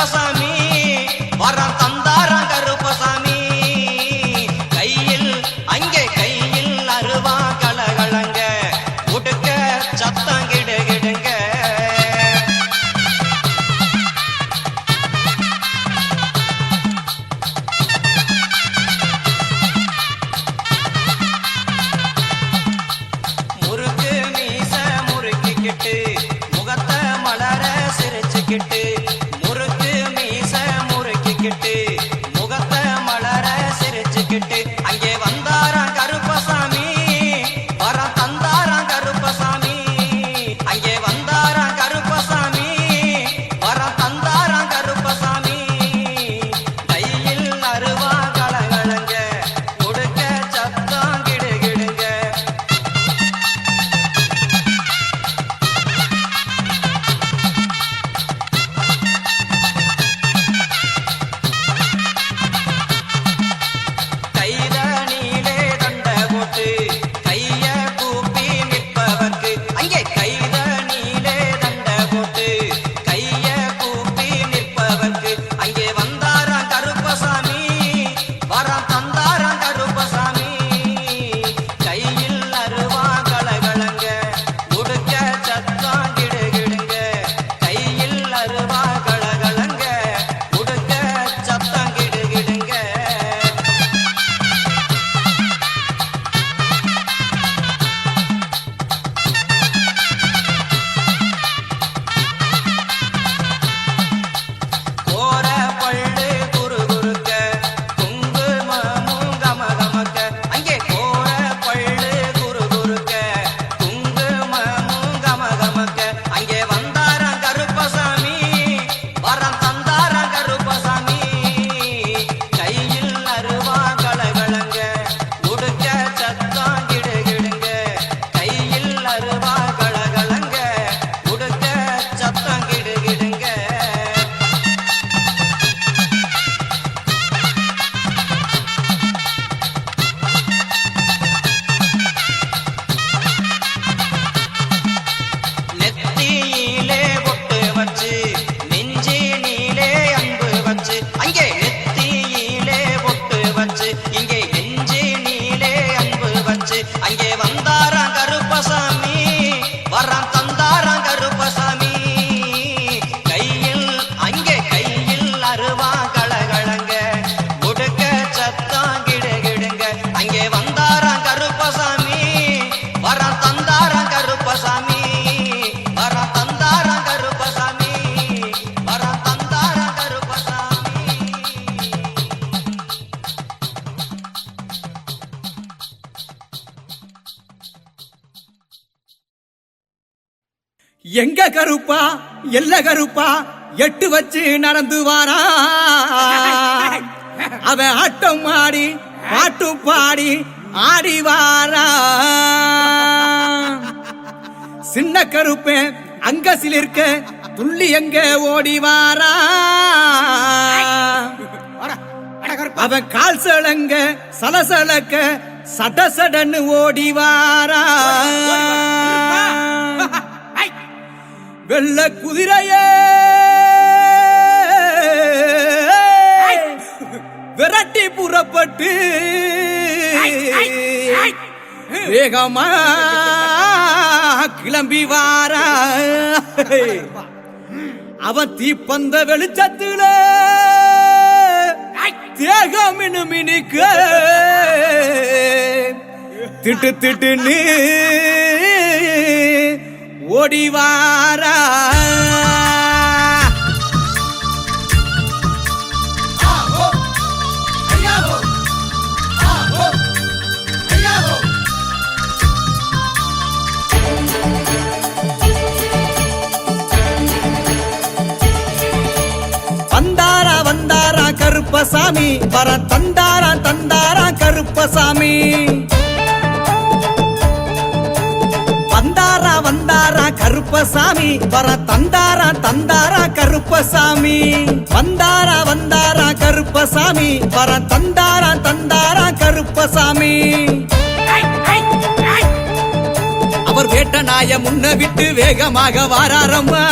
கருப்பசாமி வரம் தந்தாரம் கருப்பசாமி கையில் அங்கே கையில் அருவா கலகலங்க உடுக்க சத்தம் கிடுகிடுங்க முறுக்கு மீச முறுக்கிக்கிட்டு முகத்தை மலர சிரிச்சுக்கிட்டு முறுக்கு மீச முறுக்கிக்கிட்டு முகத்தை மலர சிரிச்சுக்கிட்டு அங்கே வந்தாராம் கருப்பசாமி வரம் தந்தாராம் கருப்பசாமி அங்கே வந்தாராம் கருப்பசாமி வரம் தந்தாராம் கருப்பசாமி கையில் அருவா கலகலங்க கொடுக்க சத்தம் கிடுகிடுங்க கைதனிலே தண்ட போட்டு கைய கூப்பி நிற்பவர்க்கு அங்கே கைதனிலே தண்ட போட்டு கைய கூப்பி நிற்பவர்க்கு அங்கே வந்தாராம் கருப்பசாமி வரம் தந்தாராம் கருப்பசாமி கையில் அருவா கலகலங்க உடுக்க சத்தம் கிடுகிடுங்க கையில் அருவா கலகலங்க உடுக்க சத்தம் கிடுகிடுங்க கோர பள்ளு குறுகுறுக்க குங்குமமும் கமகமக்க அங்கே கோர பள்ளு குறுகுறுக்க குங்குமமும் கமகமக்க அங்கே வந்தாராம் கருப்பசாமி வரம் தந்தாராம் கருப்பசாமி கையில் அருவா கலகலங்க உடுக்க சத்தம் கிடுகிடுங்க கையில் அருவா கலகலங்க உடுக்க சத்தம் கிடுகிடுங்க நெத்தியிலே பொட்டு வச்சு நெஞ்சினிலே அன்பு வச்சு அங்கே நெத்தியிலே பொட்டு வச்சு இங்கே நெஞ்சினிலே அன்பு வச்சு அங்கே வந்தாராம் கருப்பசாமி வரம் தந்தாராம் கருப்பசாமி கையில் அங்கே கையில் அருவா கலகலங்க உடுக்க சத்தம் கிடுகிடுங்க அங்கே வந்தாராம் கருப்பசாமி வரம் தந்தாராம் கருப்பசாமி வரம் தந்தாராம் கருப்பசாமி வரம் தந்தாராம் கருப்பசாமி எங்க கருப்பா எல்ல கருப்பா எட்டு வச்சு நடந்து வாரா அவன் ஆட்டம் ஆடி பாட்டும் பாடி ஆடி வாரா சின்ன கருப்பேன் அங்க சிலிர்க்க துள்ளி எங்க ஓடி வாரா அவன் கால் சலங்க சலசலக்க சடசடன்னு ஓடி வாரா வெள்ள குதிரையே விரட்டி புறப்பட்டு வேகமா கிளம்பி வாரா அவன் தீப்பந்த வெளிச்சத்துல தேகம் மினுமினுக்க திட்டு திட்டுன்னு ஓடி வாரா வந்தாரா வந்தாரா கருப்பசாமி வரம் தந்தாரா தந்தாரா கருப்பசாமி வந்தாரா வந்தாரா கருப்பசாமி வரம் தந்தாரா தந்தாரா கருப்பசாமி வந்தாரா வந்தாரா கருப்பசாமி வரம் தந்தாரா தந்தாரா கருப்பசாமி அவர் வேட்ட நாய முன்ன விட்டு வேகமாக வாராரம்மா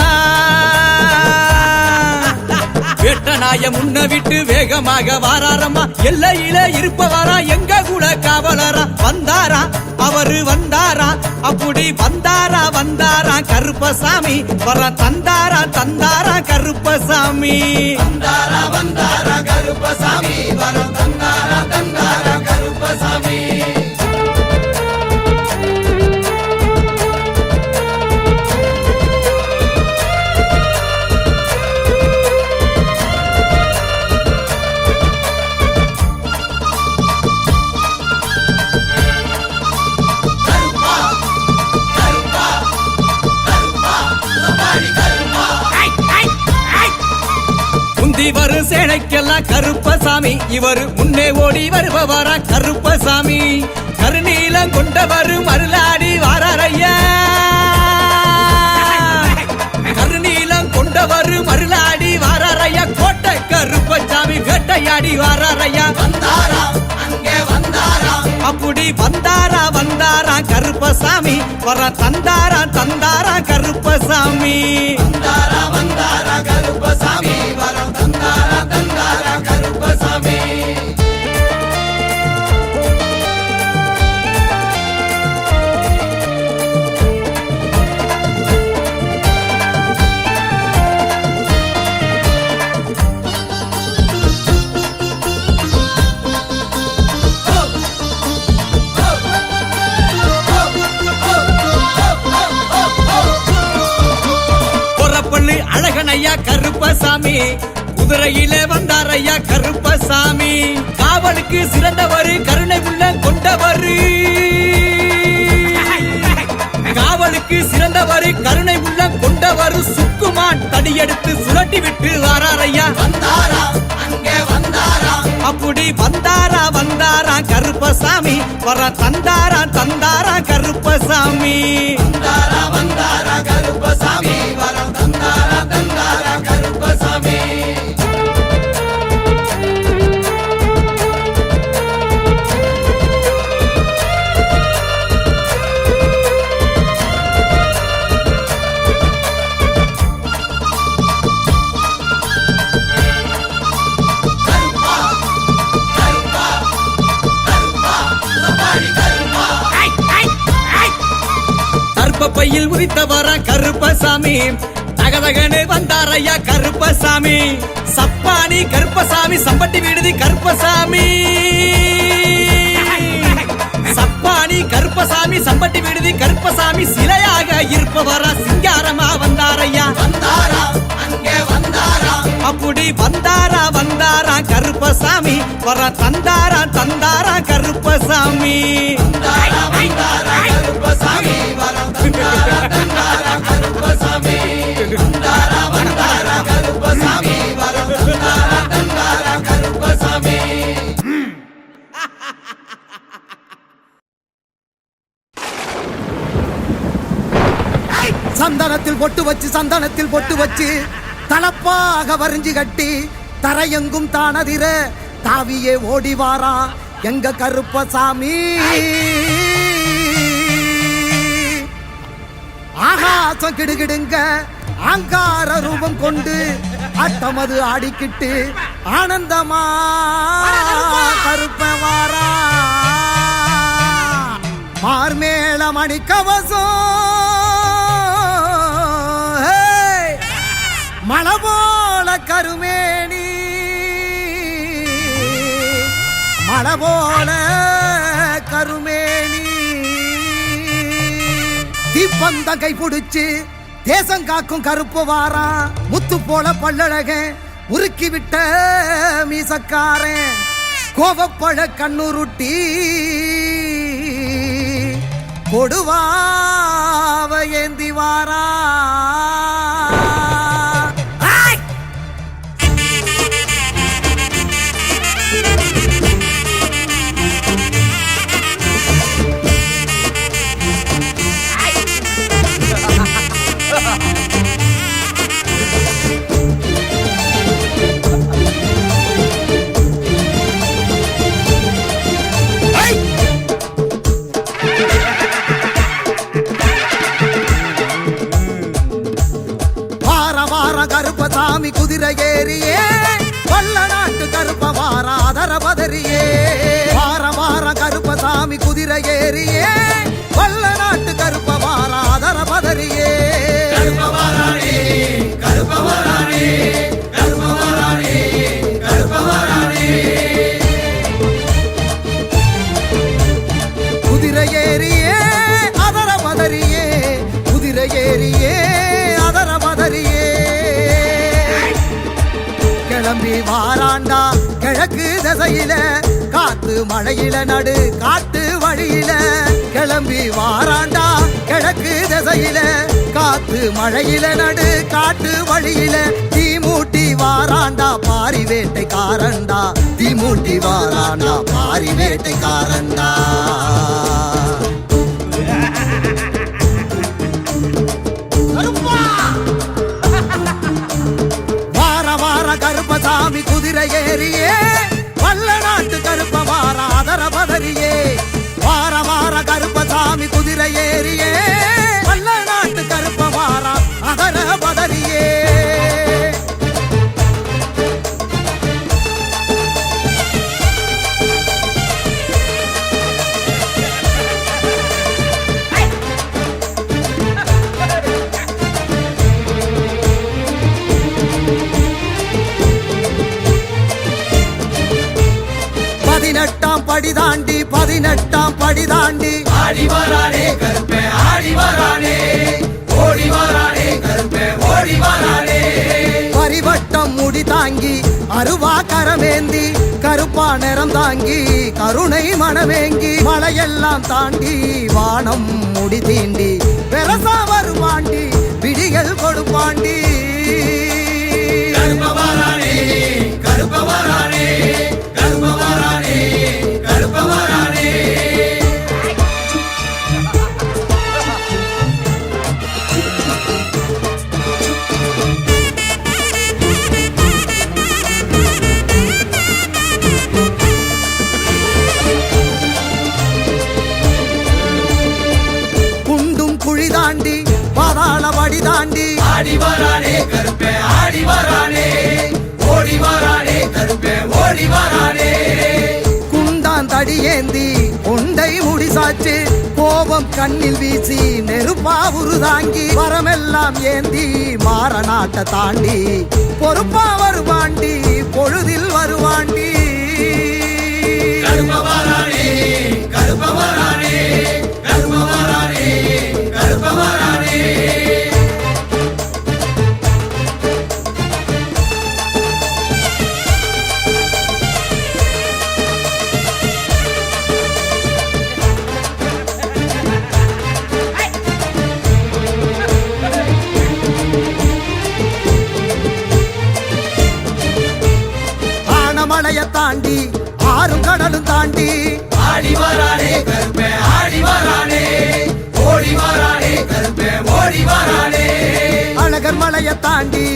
கண்ணனாய முன்ன விட்டு வேகமாக வாராரம்மா எல்லையில இருப்பவாரா எங்க கூட காவலரா வந்தாரா அவரு வந்தாரா அப்படி வந்தாரா கருப்பசாமி வர தந்தாரா கருப்பசாமி வந்தாரா கருப்பசாமி வரம் தந்தாரா கருப்பசாமி வரும் சேனைக்கெல்லாம் கருப்பசாமி இவரு முன்னே ஓடி வருபவரா கருப்பசாமி கருநீலம் கொண்டவரு மருளாடி வாராரையா கருநீலம் கொண்டவரு மருளாடி வாராரையா கோட்டை கருப்பசாமி வேட்டையாடி வாராரையா வந்தாரா அங்கே வந்தாரா அப்படி வந்தாரா கருப்பசாமி வர தந்தாரா கருப்பசாமி வந்தாரா கருப்பசாமி வரம் தந்தாரா கருப்பசாமி அழகனையா கருப்பசாமி குதிரையிலே வந்தாரையா கருப்பசாமி காவலுக்கு சிறந்தவரு கருணை உள்ள கொண்டவரு காவலுக்கு சிறந்தவரு கருணை உள்ள கொண்டவரு சுக்குமான் தடியெடுத்து சுழட்டி விட்டு வாராரையா வந்தாரா அங்கே வந்தாரா அப்படி வந்தாரா கருப்பசாமி வர தந்தாரா கருப்பசாமி வந்தாரா கருப்பசாமி வரம் தந்தாரா கருப்பசாமி பையில் உரித்தவரா கருப்பசாமி தகதகனு வந்தாரையா கருப்பசாமி சப்பானி கருப்பசாமி சம்பட்டி விடுதி கருப்பசாமி சப்பானி கருப்பசாமி சம்பட்டி விடுதி கருப்பசாமி சிலையாக இருப்பவரா சிங்காரமா வந்தாரையா வந்தாரா அங்கே வந்தாரா அப்படி வந்தாரா கருப்பசாமி வர தந்தாரா கருப்பசாமி வந்தாரா கருப்பசாமி வரம் தந்தாரா கருப்பசாமி வந்தாரா கருப்பசாமி வரம் தந்தாரா கருப்பசாமி சந்தனத்தில் பொட்டு வச்சு தலப்பாக வரிஞ்சு கட்டி தரையெங்கும் தானதிர தாவியே ஓடிவாரா எங்க கருப்பசாமி ஆகாசம் கிடுகிடுங்க ஆங்கார ரூபம் கொண்டு ஆட்டமது ஆடிக்கிட்டு ஆனந்தமா கருப்பவாரா மார்மேள மணிக்கவசம் மழை போல கருமேனி மழை போல கருமேனி தீப்பந்த கை பிடிச்சு தேசம் காக்கும் கருப்பு வாரா முத்து போல பல்லழக உருக்கி விட்ட மீசக்காரன் கோவப்பழ கண்ணுருட்டி கொடுவாவ ஏந்தி வாரா கருப்பசாமி குதிரை ஏறியே வல்ல நாட்டு கருப்ப வாரா அதர பதறியே வார வார கருப்பசாமி குதிரை ஏறியே வல்ல நாட்டு கருப்ப வாரா அதர பதறியே கருப்பவரானே கருப்பவரானே கருப்பவரானே கருப்பவரானே குதிரை ஏறியே அதர பதறியே குதிரை ஏறியே அதர பதறியே கிளம்பி வாராண்டா கிழக்கு திசையில காத்து மழையில நடு காட்டு வழியில கிளம்பி வாராண்டா கிழக்கு திசையில காத்து மழையில நடு காட்டு வழியில தீமூட்டி வாராண்டா பாரி வேட்டைக்காரண்டா தீமூட்டி வாராண்டா பாரி வேட்டைக்காரண்டா வார வார கருப்பசாமி குதிரை ஏறியே வல்ல நாட்டு கருப்ப வார அதர பதறியே வார வார கருப்பசாமி குதிரை ஏறியே வல்ல நாட்டு கருப்ப வார அதர பதறியே பதினெட்டாம் படி தாண்டி பதினெட்டாம் படி தாண்டி ஆடி வரானே கருப்பே ஆடி வரானே ஓடி வரானே கருப்பே ஓடி வரானே பரிவட்டம் முடி தாங்கி அருவா கரமேந்தி கருப்பா நிறம் தாங்கி கருணை மனமேங்கி மலையெல்லாம் தாண்டி வானம் முடி தீண்டி பெரசா வருவாண்டி விடிகள் கொடுப்பாண்டி கருப்பவரானே கருப்பவரானே கருப்பவரானே கருப்பவரானே குண்டும் குழி தாண்டி பாதாள வடி தாண்டி ஆடி வரானே கருப்பே ஆடி வரானே ஓடி வரானே கருப்பே ஓடி வரானே குண்டான் தடியேந்தி கொண்டை முடிசாச்சு கோபம் கண்ணில் வீசி நெருப்பா உருதாங்கி வரமெல்லாம் ஏந்தி மாற நாட்ட தாண்டி பொறுப்பா வருவாண்டி பொழுதில் வருவாண்டி கருப்பவரானே கருப்பவரானே கருப்பவரானே கருப்பவரானே ஆனமலைய தாண்டி ஆறும் கடலும் தாண்டி ஆடி வரானே கருப்பே ஆடி வரானே ஓடி வரானே கருப்பே ஓடி வரானே அழகர் மலைய தாண்டி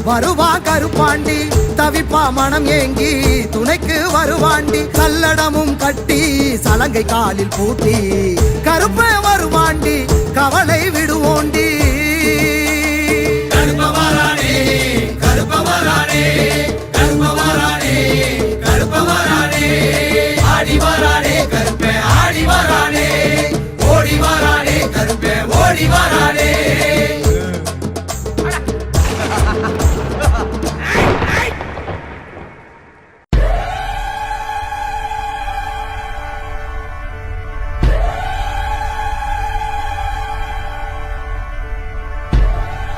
வருவா கருப்பாண்டி தவிப்பா மனம் ஏங்கி துணைக்கு வருவாண்டி கல்லடமும் கட்டி சலங்கை காலில் பூட்டி கருப்ப வருவாண்டி கவலை விடுவோண்டி கருப்பவரானே கருப்பவரானே கருப்பவரானே கருப்பவரானே ஆடி வரானே கருப்பே ஆடி வரானே ஓடி வரானே கருப்பே ஓடி வரானே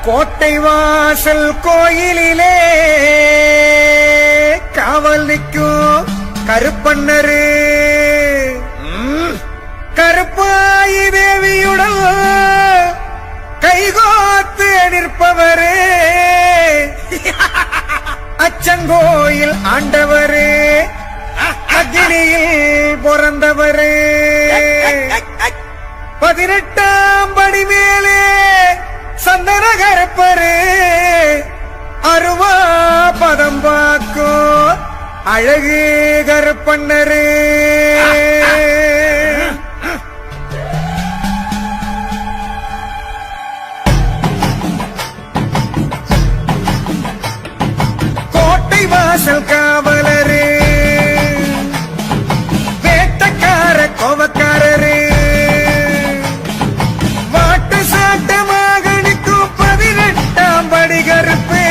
கோட்டை வாசல் கோயிலிலே காவல் நிற்கும் கருப்பண்ணரு கருப்பாயி தேவியுடன் கைகோத்து நிற்பவரே அச்சங்கோயில் ஆண்டவரே அக்னியில் பிறந்தவரே 18ஆம் படி மேலே சந்தன கருப்பரு அருவா பதம் பாக்கோ அழகு கருப்பண்ணரு கோட்டை பள்ளிவாசல் காவலரே, வேட்டக்கார கோவக்காரரே, வாட்டு சாட்டமாக நிற்கும் 18ஆம் படி கருப்பே,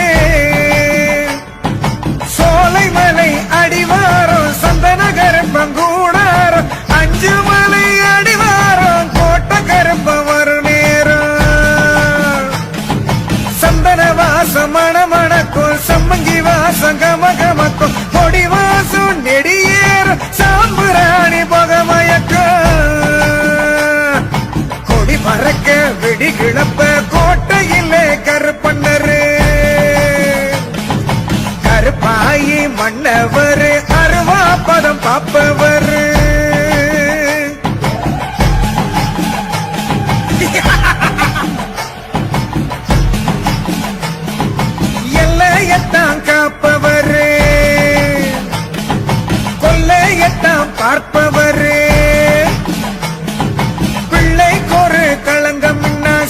சோலைமலை அடிவாரம் சந்தன கருப்பங்கூடாரம், 5 மலை அடிவாரம் கோட்டை கருப்பம் வரும் நேரம், சந்தன வாசம் மணமணக்கும் சம்மங்கி வாசம் கமகமக்கும் கொடி வாசம் நெடியேறும் சாம்புராணி புகமயக்கம், கொடி பறக்க வெடி கிளப்ப கோட்டையிலே கருப்பண்ணரு, கருப்பாயி மன்னவரு அருவா பதம் பாப்பவரு, எல்லையத்தான் காப்பவரு, கொல்லையத்தான் பார்ப்பவரு, பிள்ளைக்கொரு களங்கம்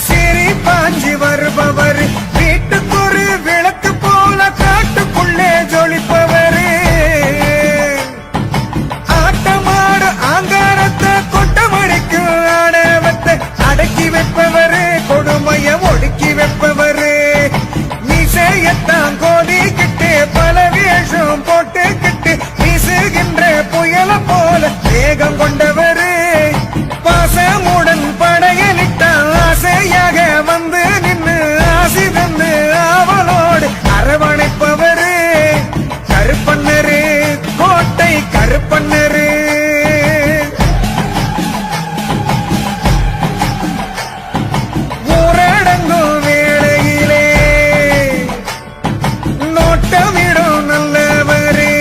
சிரி பாஞ்சி வருபவர், வீட்டுக்கொரு விளக்கு போல காட்டுக்குள்ளே ஜொலிப்பவரு, ஆட்டமாடு ஆங்காரத்தை கொட்டமடிக்கு ஆணவத்தை அடக்கி வைப்பவரு, கொடுமைய ஒடுக்கி வைப்பவரு, மீசையத்தான் கோதிக்கிட்டு பல வேஷம் போட்டுக்கிட்டு வீசுகின்ற புயல போல வேகம் கொண்டவரு, பாசமுடன் படையலிட்டான் ஆசையாக வந்து நின்று ஆசி தந்து அவளோடு அரவணைப்பவரு, கருப்பண்ணரு கோட்டை கருப்பண்ணரு, ஊரடங்கும் வேளையிலே நோட்டமிடும் நல்லவரே,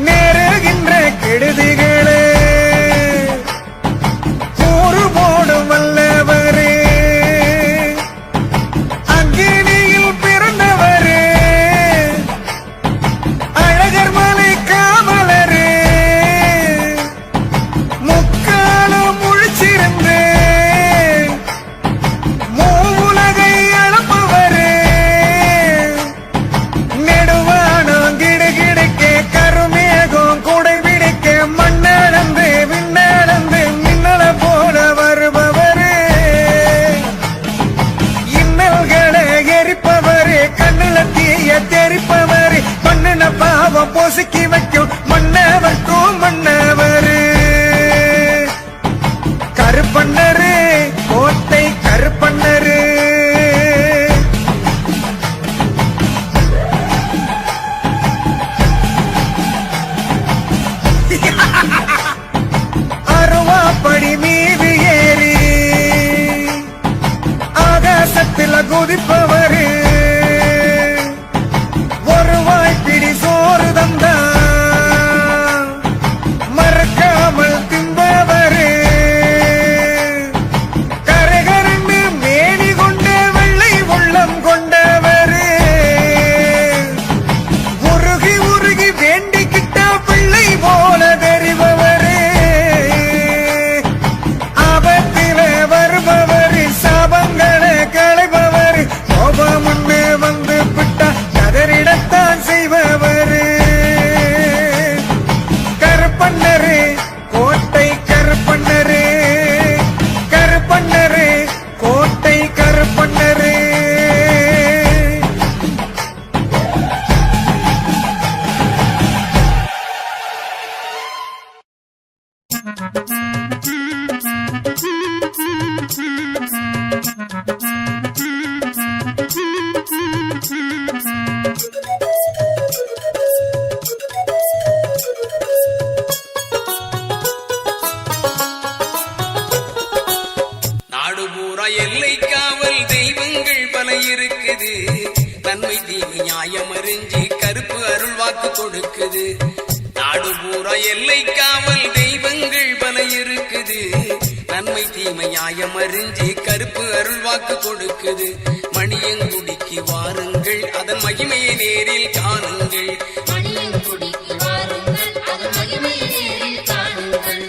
நேருகின்ற கெடுதிகளே கூறு போடும் வல்லவரே, அக்கினியில் பிறந்தவரே, அழகர் மலை காவலரே, முக்காலம் முழிச்சிருந்து மூவுலகை அளப்பவரே, நெடுவானம் கிடுகிடுக்க கருமேகம் குடை பிடிக்க மண்ணளந்து விண்ணளந்து மின்னல போல வருபவரே, இன்னல்களை எரிப்பவரே, கண்ணுல தீய தெரிப்பவரே, மண்ணுன பாவம் பொசுக்கி வைக்கும் மன்னவர்க்கும் மன்னவரு, கருப்பண்ணரு கோட்டை கருப்பண்ணரு, அருவாப்படி மீது ஏறி ஆகாசத்தில் குதிப்பவரு, ஒரு வாய்ப்பிடி சோறு தந்தா மறக்காமல் திம்பவரு, கரகரண்டு மேனி கொண்ட வெள்ளை உள்ளம் கொண்டவரு, உருகி உருகி வேண்டிக்கிட்ட பிள்ளை போல தெரிபவரு, ஆபத்தில வருபவரு, சாபங்களை களைபவரு, கோபமுன்னு வந்து விட்டா கதறிடத்தான் செய்பவரு, கருப்பண்ணரு கோட்டை கருப்பண்ணரு, கருப்பண்ணரு கோட்டை கருப்பண்ணரு. நாடு பூரா எல்லை காவல் தெய்வங்கள் பல இருக்குது, நன்மை தீமை நியாயம் அறிஞ்சு கருப்பு அருள் வாக்கு கொடுக்குது, நாடு பூரா எல்லை காவல் தெய்வங்கள் பல இருக்குது, நன்மை தீமை நியாயம் அறிஞ்சு கருப்பு அருள் வாக்கு கொடுக்குது, மணியங்குடிக்கு வாருங்கள் அதன் மகிமையை நேரில் காணுங்கள், மணியங்குடிக்கு வாருங்கள் அதன் மகிமையை நேரில் காணுங்கள்.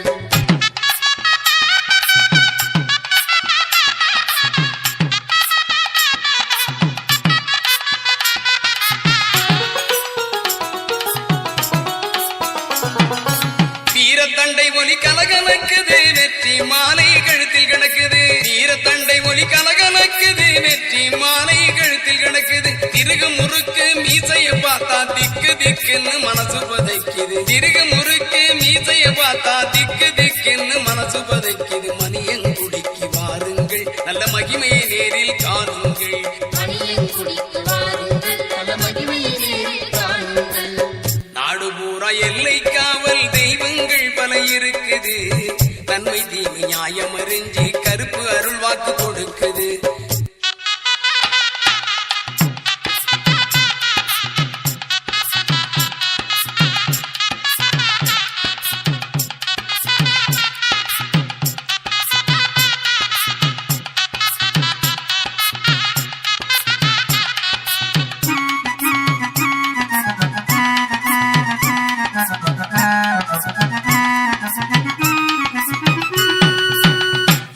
கலகலக்குது வெற்றி மாலை கழுத்தில் கிடக்குது வீரத்தண்டை ஒலி கலகலக்குது வெற்றி மாலை கழுத்தில் கிடக்குது திருகு முறுக்கு மீசைய பார்த்தா திக்கு திக்குன்னு மனசு பதைக்குது திருகு முறுக்கு மீசைய பார்த்தா திக்கு திக்குன்னு மனசு பதைக்குது மணியங்குடிக்கு வாருங்கள் நல்ல மகிமையை நேரில் காணுங்கள் மணியங்குடிக்கு வாருங்கள் நல்ல மகிமையை நேரில் காணுங்கள் நாடு பூரா எல்லை காவல் தெய்வங்கள் பல இருக்குது நன்மை தீமை நியாயம் அறிஞ்சு கருப்பு அருள் வாக்கு கொடுக்குது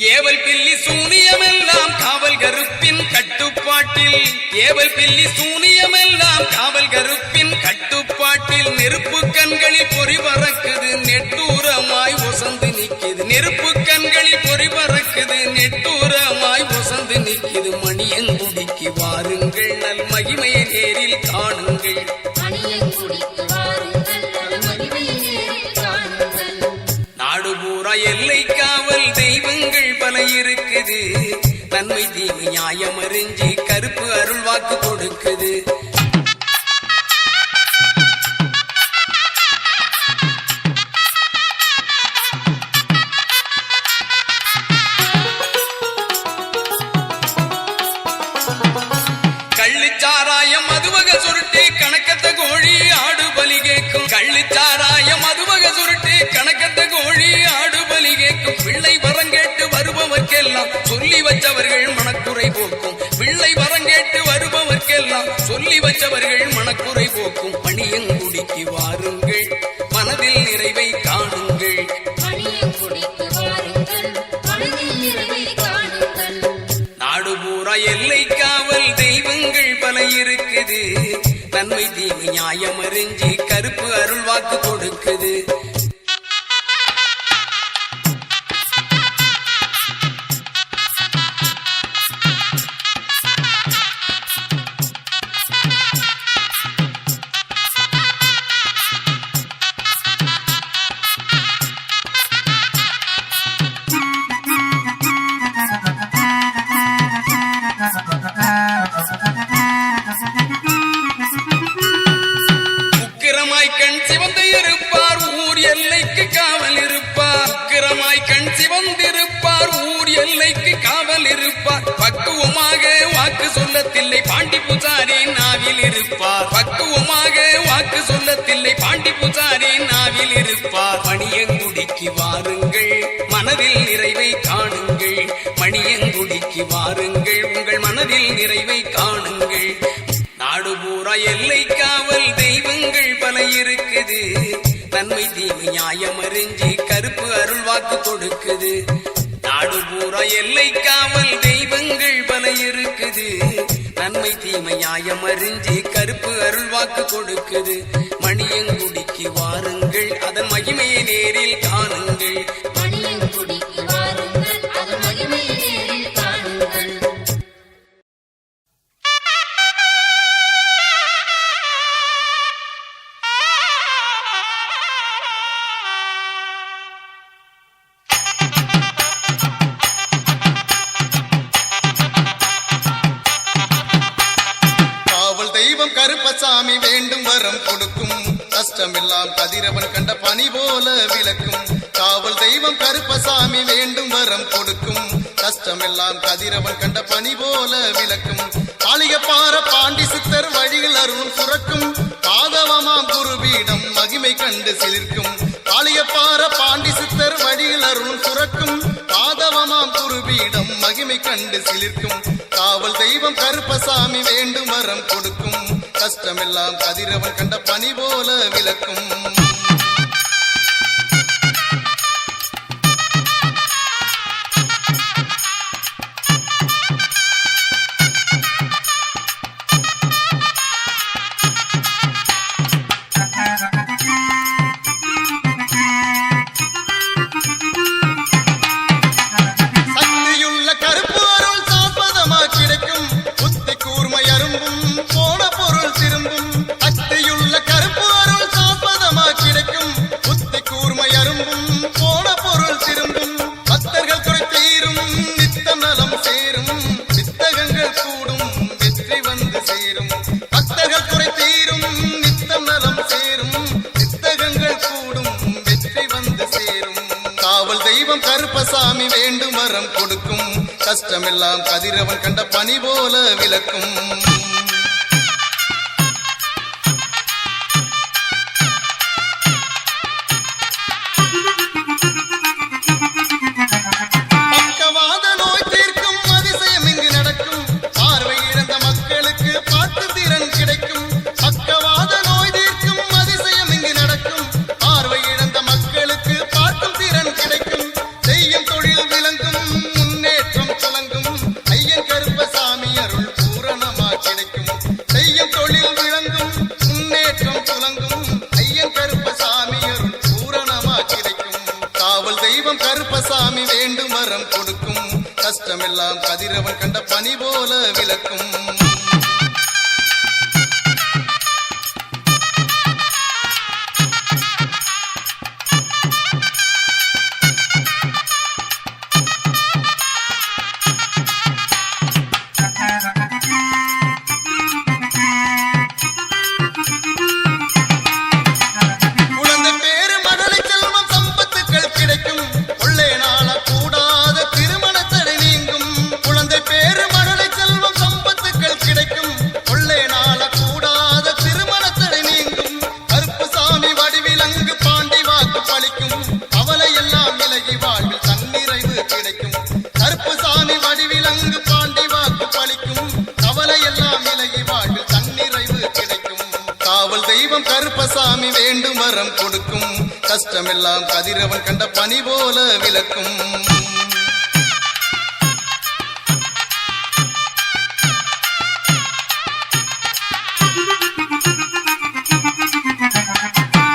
ஏவல் பில்லி சூனியமெல்லாம் காவல் கருப்பின் கட்டுப்பாட்டில் ஏவல் பில்லி சூனியமெல்லாம் காவல் கருப்பின் கட்டுப்பாட்டில் நெருப்பு கண்களில் பொறி பறக்குது நெட்டூரமாய் ஒசந்து நிக்குது நெருப்பு கண்களில் பொறி பறக்குது நெட்டூரமாய் ஒசந்து நிக்குது மணியங்குடிக்கு வாருங்கள் நல் மகிமையை நேரில் காணுங்கள் மணியங்குடிக்கு வாருங்கள் நல்ல மகிமையை நேரில் காணுங்கள் நாடு பூரா எல்லை காவல் தெய்வங்கள் பல இருக்குது நன்மை தீமை நியாயம் அறிஞ்சு கருப்பு அருள் வாக்கு கொடுக்குது கள்ளிச்சாராயம் மதுவக சுருட்டி கணக்கத்த கோழி ஆடு பலி கேட்கும் கள்ளிச்சாராயம் மதுவக சுருட்டி கணக்கத்த கோழி ஆடு பலி கேட்கும் பிள்ளை வரங்கேட்டு வருபவர்க்கெல்லாம் சொல்லி வச்சவர்கள் மனக்குறை போக்கும் பிள்ளை வரங்கேட்டு வருபவர்க்கெல்லாம் சொல்லி வச்சவர்கள் மனக்குறை போக்கும் மணியங்குடிக்கு வாருங்கள் மனதில் நிறைவை காணுங்கள் மணியங்குடிக்கு வாருங்கள் மனதில் நிறைவை காணுங்கள் நாடு பூரா எல்லை காவல் தெய்வங்கள் பல இருக்குது நன்மை தீமை நியாயம் அறிஞ்சு கருப்பு அருள் வாக்கு கொடுக்குது உக்கிரமாய் கண் சிவந்து இருப்பார் ஊர் எல்லைக்கு காவல் இருப்பார் உக்கிரமாய் கண் சிவந்திருப்பார் ஊர் எல்லைக்கு காவல் இருப்பார் பக்குவமாக வாக்கு சொல்லத்தில்லை பாண்டி பூசாரி நாவில் இருப்பார் பக்குவமாக வாக்கு சொல்லத்தில்லை பாண்டி பூசாரி நாவில் இருப்பார் மணியங்குடிக்கு வாருங்கள் மனதில் நிறைவை காணுங்கள் மணியங்குடிக்கு வாருங்கள் உங்கள் மனதில் நிறைவை காணுங்கள் நாடு பூரா எல்லை காவல் தெய்வங்கள் பல இருக்குது நன்மை தீமை நியாயம் அறிஞ்சு கருப்பு அருள் வாக்கு கொடுக்குது நாடு பூரா எல்லை காவல் தெய்வங்கள் பல இருக்குது நன்மை தீமை நியாயம் அறிஞ்சு கருப்பு அருள் வாக்கு கொடுக்குது மணியங்குடிக்கு வாருங்கள் அதன் மகிமையை நேரில் காணுங்கள் மணியங்குடிக்கு வாருங்கள் அதன் மகிமையை நேரில் காணுங்கள் காவல் தெய்வம் கருப்பசாமி வேண்டும் வரம் கொடுக்கும் கஷ்டமெல்லாம் கதிரவன் கண்ட பனி போல விளக்கும் காவல் தெய்வம் கருப்பசாமி வேண்டும் வரம் கொடுக்கும் கஷ்டமெல்லாம் கதிரவன் கண்ட பனி போல விளக்கும் காளியப்பார பாண்டி சித்தர் வழியில் அருள் சுரக்கும் பாதவமாம் குருபீடம் மகிமை கண்டு சிலிர்க்கும் காளியப்பார பாண்டி சித்தர் வழியில் அருள் சுரக்கும் பாதவமாம் குருபீடம் மகிமை கண்டு சிலிர்க்கும் காவல் தெய்வம் கருப்பசாமி வேண்டும் வரம் கொடுக்கும் கஷ்டமெல்லாம் கதிரவன் கண்ட பனி போல விளக்கும் கஷ்டமெல்லாம் கதிரவன் கண்ட பனி போல விளக்கும் பக்கவாத நோய் தீர்க்கும் அதிசயம் இங்கு நடக்கும் பார்வை இழந்த மக்களுக்கு பாட்டு திறன் கிடைக்கும் பக்கவாத நோய் தீர்க்கும் அதிசயம் இங்கு நடக்கும் பார்வை இழந்த மக்களுக்கு பாட்டும் திறன் கிடைக்கும் செய்யும் தொழில் விளங்கும் முன்னேற்றம் துலங்கும் ஐயன் கருப்பசாமி அருள் பூரணமா கிடைக்கும் செய்யும் தொழில் விளங்கும் முன்னேற்றம் துலங்கும் ஐயன் கருப்பசாமி அருள் பூரணமா கிடைக்கும் காவல் தெய்வம் கருப்பசாமி வேண்டும் வரம் கொடுக்கும் கஷ்டமெல்லாம் கதிரவன் கண்ட பனி போல விளக்கும் குழந்தை பேரு மகளை செல்வம் சம்பத்துக்கள் கிடைக்கும் கொள்ளை நாள கூடாத திருமண தடை நீங்கும் குழந்தை பேரு மகளை செல்வம் சம்பத்துக்கள் கிடைக்கும் கொள்ளை நாள கூடாத திருமண தடை நீங்கும் கருப்புசாமி வடிவிலங்கு பாண்டி வாக்கு பலிக்கும் அவளை எல்லாம் விலகி வாழ்வில் தன்னிறைவு கிடைக்கும் கருப்புசாமி வடிவிலங்கு பாண்டி வாக்கு பலிக்கும் அவளை எல்லாம் விலகி வாழ்வில் தன்னிறைவு கிடைக்கும் காவல் தெய்வம் கருப்பசாமி வேண்டும் வரம் கொடுக்கும் கஷ்டமெல்லாம் கதிரவன் கண்ட பனி போல விளக்கும்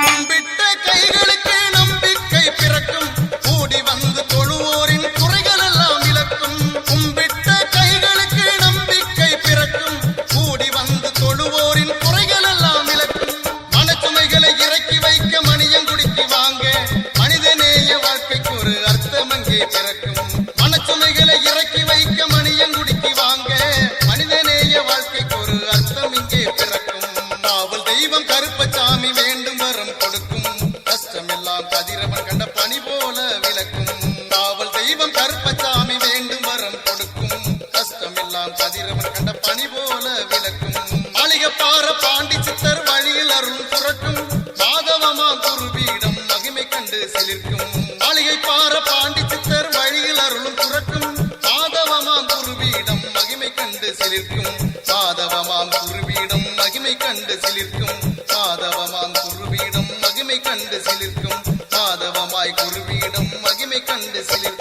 கும்பிட்ட கைகளுக்கு நம்பிக்கை பிறக்கும் கூடி வந்து தொழுவோரின் குறைகள் எல்லாம் விளக்கும் கும்பிட்ட கைகளுக்கு நம்பிக்கை பிறக்கும் கூடி வந்து தொழுவோரின் குறைகள் எல்லாம் விளக்கும் மனச்சுமைகளை இறக்கி வைக்க மணியங்குடிக்கு வாங்க மனிதநேய வாழ்க்கைக்கு ஒரு அர்த்தம் அங்கே பிறக்கும் மனச்சுமைகளை இறக்கி வைக்க மணியங்குடிக்கு வாங்க மனிதநேய வாழ்க்கைக்கு ஒரு அர்த்தம் இங்கே பிறக்கும் காவல் தெய்வம் கருப்பசாமி வேண்டும் வரம் கொடுக்கும் கஷ்டமெல்லாம் கதிரவன் கண்ட பனி போல விளக்கும் காவல் தெய்வம் கருப்பசாமி வேண்டும் வரம் கொடுக்கும் கஷ்டமெல்லாம் கதிரவன் கண்ட பனி போல விளக்கும் மாளிகப்பாற பாண்டி சித்தர் வழியில் அருள் புறக்கும் மாதவமா குருபீடம் மகிமை கண்டு சிலிர்க்கும் மாளிகைப்பாற பாண்டி சித்தர் வழியில் அருளும் புறக்கும் மாதவமாம் குருபீடம் மகிமை கண்டு சிலிர்க்கும் மாதவமாம் குருபீடம் மகிமை கண்டு சிலிர்க்கும் மாதவமாம் குருபீடம் மகிமை கண்டு சிலிர்க்கும் மாதவமாய் குருபீடம் மகிமை கண்டு சிலிர்க்கும்